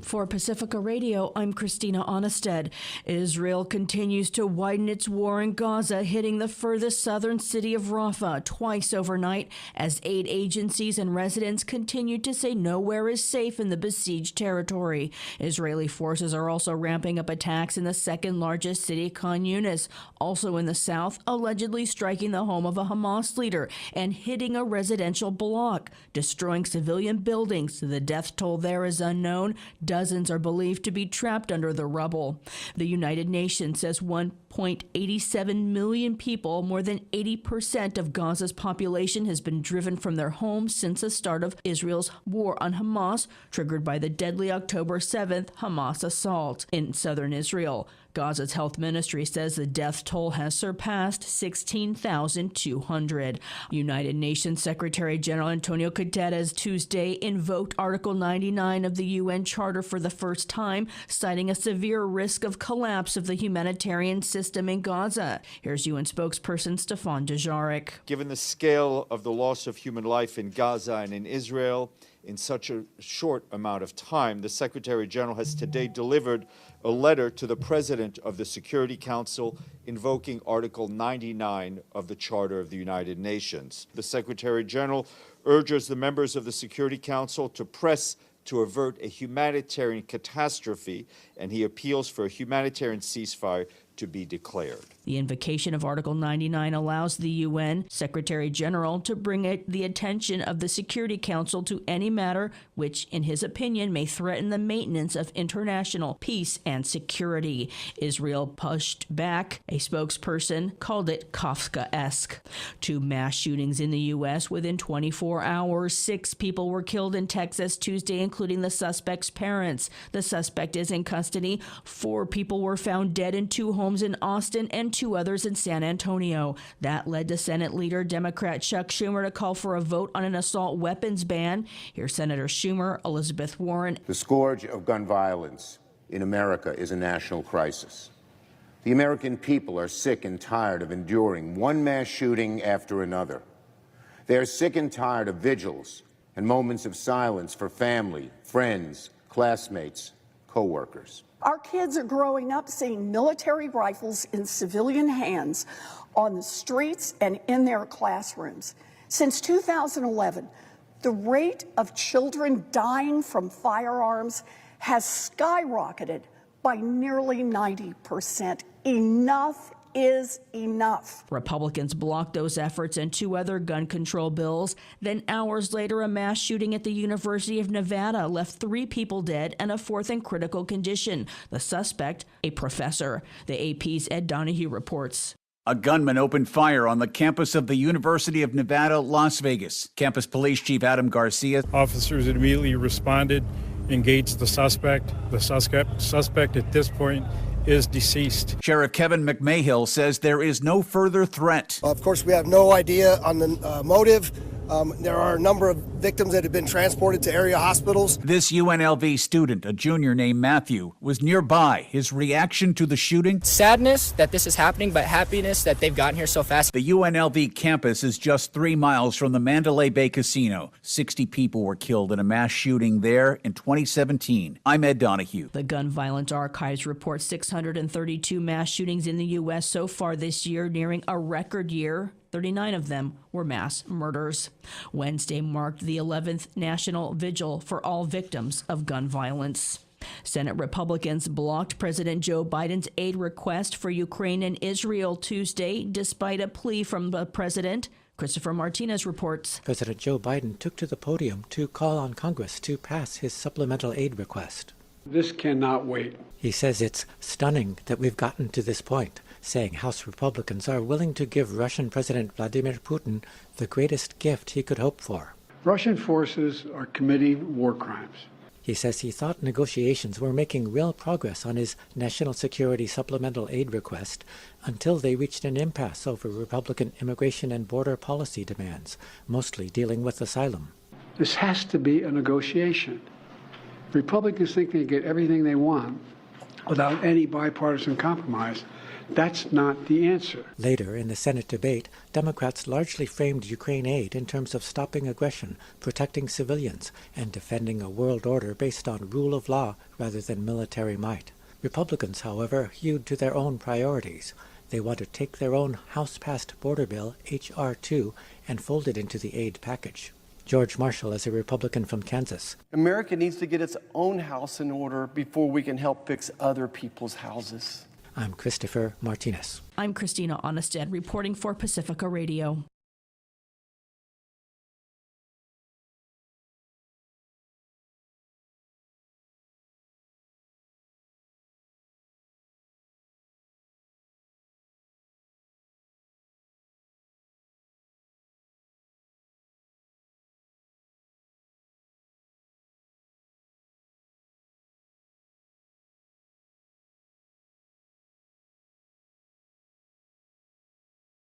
For Pacifica Radio, I'm Christina Onnested. Israel continues to widen its war in Gaza, hitting the furthest southern city of Rafah twice overnight as aid agencies and residents continue to say nowhere is safe in the besieged territory. Israeli forces are also ramping up attacks in the second largest city, Khan Yunis, also in the south, allegedly striking the home of a Hamas leader and hitting a residential block, destroying civilian buildings. The death toll there is unknown. Dozens are believed to be trapped under the rubble. The United Nations says 1.87 million people, more than 80% of Gaza's population, has been driven from their homes since the start of Israel's war on Hamas, triggered by the deadly October 7th Hamas assault in southern Israel. Gaza's health ministry says the death toll has surpassed 16,200. United Nations Secretary General Antonio Guterres Tuesday invoked Article 99 of the UN Charter for the first time, citing a severe risk of collapse of the humanitarian system in Gaza. Here's UN spokesperson Stefan Dujarric. Given the scale of the loss of human life in Gaza and in Israel in such a short amount of time, the Secretary General has today delivered a letter to the President of the Security Council invoking Article 99 of the Charter of the United Nations. The Secretary General urges the members of the Security Council to press to avert a humanitarian catastrophe, and he appeals for a humanitarian ceasefire to be declared. The invocation of Article 99 allows the UN Secretary General to bring the attention of the Security Council to any matter which, in his opinion, may threaten the maintenance of international peace and security. Israel pushed back. A spokesperson called it Kafkaesque. 2 mass shootings in the U.S. within 24 hours. 6 people were killed in Texas Tuesday, including the suspect's parents. The suspect is in custody. 4 people were found dead in 2 homes in Austin and 2 others in San Antonio. That led to Senate leader Democrat Chuck Schumer to call for a vote on an assault weapons ban. Here's Senator Schumer, Elizabeth Warren. The scourge of gun violence in America is a national crisis. The American people are sick and tired of enduring one mass shooting after another. They are sick and tired of vigils and moments of silence for family, friends, classmates, co-workers. Our kids are growing up seeing military rifles in civilian hands on the streets and in their classrooms. Since 2011, the rate of children dying from firearms has skyrocketed by nearly 90%. Enough is enough. Republicans blocked those efforts and 2 other gun control bills. Then hours later, a mass shooting at the University of Nevada left 3 people dead and a 4th in critical condition. The suspect, a professor. The AP's Ed Donahue reports. A gunman opened fire on the campus of the University of Nevada, Las Vegas. Campus Police Chief Adam Garcia. Officers immediately responded, engaged the suspect. The suspect at this point is deceased. Sheriff Kevin McMahill says there is no further threat. Of course, we have no idea on the motive. There are a number of victims that have been transported to area hospitals. This UNLV student, a junior named Matthew, was nearby. His reaction to the shooting? Sadness that this is happening, but happiness that they've gotten here so fast. The UNLV campus is just 3 miles from the Mandalay Bay Casino. 60 people were killed in a mass shooting there in 2017. I'm Ed Donahue. The Gun Violence Archives reports 632 mass shootings in the U.S. so far this year, nearing a record year. 39 of them were mass murders. Wednesday marked the 11th National Vigil for all victims of gun violence. Senate Republicans blocked President Joe Biden's aid request for Ukraine and Israel Tuesday, despite a plea from the president. Christopher Martinez reports. President Joe Biden took to the podium to call on Congress to pass his supplemental aid request. This cannot wait. He says it's stunning that we've gotten to this point, saying House Republicans are willing to give Russian President Vladimir Putin the greatest gift he could hope for. Russian forces are committing war crimes. He says he thought negotiations were making real progress on his national security supplemental aid request until they reached an impasse over Republican immigration and border policy demands, mostly dealing with asylum. This has to be a negotiation. Republicans think they get everything they want without any bipartisan compromise. That's not the answer. Later in the Senate debate, Democrats largely framed Ukraine aid in terms of stopping aggression, protecting civilians, and defending a world order based on rule of law rather than military might. Republicans, however, hewed to their own priorities. They want to take their own House-passed border bill, H.R. 2, and fold it into the aid package. George Marshall is a Republican from Kansas. America needs to get its own house in order before we can help fix other people's houses. I'm Christopher Martinez. I'm Christina Onnested, reporting for Pacifica Radio.